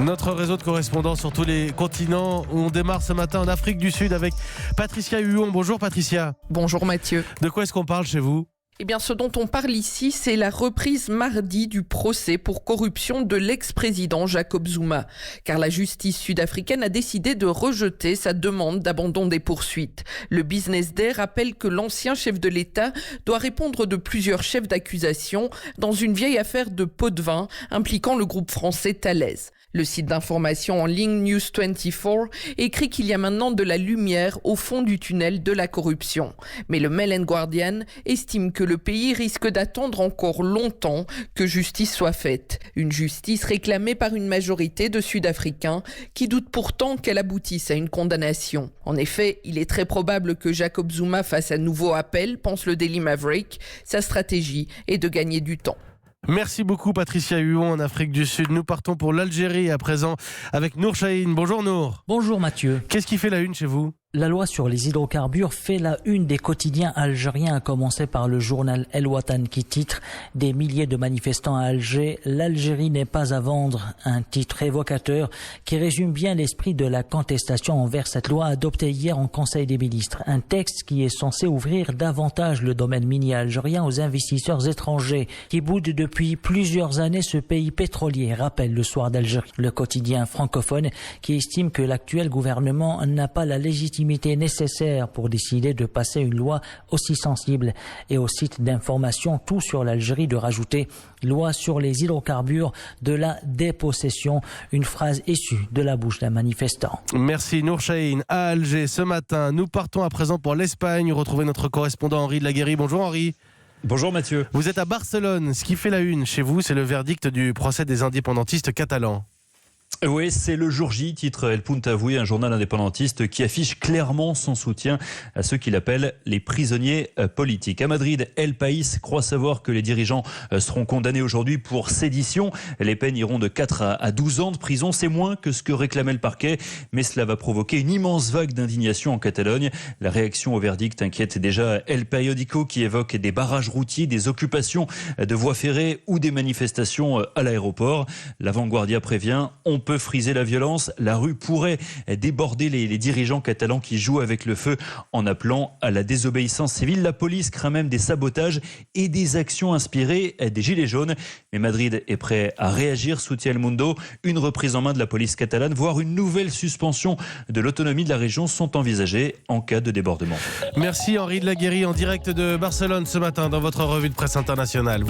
Notre réseau de correspondants sur tous les continents. On démarre ce matin en Afrique du Sud avec Patricia Huon. Bonjour Patricia. Bonjour Mathieu. De quoi est-ce qu'on parle chez vous ? Eh bien, ce dont on parle ici, c'est la reprise mardi du procès pour corruption de l'ex-président Jacob Zuma. Car la justice sud-africaine a décidé de rejeter sa demande d'abandon des poursuites. Le Business Day rappelle que l'ancien chef de l'État doit répondre de plusieurs chefs d'accusation dans une vieille affaire de pot de vin impliquant le groupe français Thales. Le site d'information en ligne News24 écrit qu'il y a maintenant de la lumière au fond du tunnel de la corruption. Mais le Mail and Guardian estime que le pays risque d'attendre encore longtemps que justice soit faite. Une justice réclamée par une majorité de Sud-Africains qui doutent pourtant qu'elle aboutisse à une condamnation. En effet, il est très probable que Jacob Zuma fasse à nouveau appel, pense le Daily Maverick. Sa stratégie est de gagner du temps. Merci beaucoup Patricia Huon en Afrique du Sud. Nous partons pour l'Algérie à présent avec Nour Chahine. Bonjour Nour. Bonjour Mathieu. Qu'est-ce qui fait la une chez vous ? La loi sur les hydrocarbures fait la une des quotidiens algériens, à commencer par le journal El Watan qui titre « Des milliers de manifestants à Alger, l'Algérie n'est pas à vendre ». Un titre évocateur qui résume bien l'esprit de la contestation envers cette loi adoptée hier en Conseil des ministres. Un texte qui est censé ouvrir davantage le domaine minier algérien aux investisseurs étrangers qui boudent depuis plusieurs années ce pays pétrolier, rappelle le Soir d'Algérie. Le quotidien francophone qui estime que l'actuel gouvernement n'a pas la légitimité nécessaire pour décider de passer une loi aussi sensible, et au site d'information Tout sur l'Algérie de rajouter « Loi sur les hydrocarbures de la dépossession », une phrase issue de la bouche d'un manifestant. Merci Nour Chahine. À Alger ce matin, nous partons à présent pour l'Espagne. Retrouvez notre correspondant Henri de Laguérie. Bonjour Henri. Bonjour Mathieu. Vous êtes à Barcelone. Ce qui fait la une chez vous, c'est le verdict du procès des indépendantistes catalans. Oui, c'est le jour J, titre El Punt Avui, un journal indépendantiste qui affiche clairement son soutien à ceux qu'il appelle les prisonniers politiques. À Madrid, El País croit savoir que les dirigeants seront condamnés aujourd'hui pour sédition. Les peines iront de 4 à 12 ans de prison. C'est moins que ce que réclamait le parquet, mais cela va provoquer une immense vague d'indignation en Catalogne. La réaction au verdict inquiète déjà El Periódico qui évoque des barrages routiers, des occupations de voies ferrées ou des manifestations à l'aéroport. L'Avant-Guardia prévient, on peut friser la violence, la rue pourrait déborder les dirigeants catalans qui jouent avec le feu en appelant à la désobéissance civile. La police craint même des sabotages et des actions inspirées des Gilets jaunes. Mais Madrid est prêt à réagir, soutient El Mundo. Une reprise en main de la police catalane, voire une nouvelle suspension de l'autonomie de la région sont envisagées en cas de débordement. Merci Henri de Laguérie en direct de Barcelone ce matin dans votre revue de presse internationale.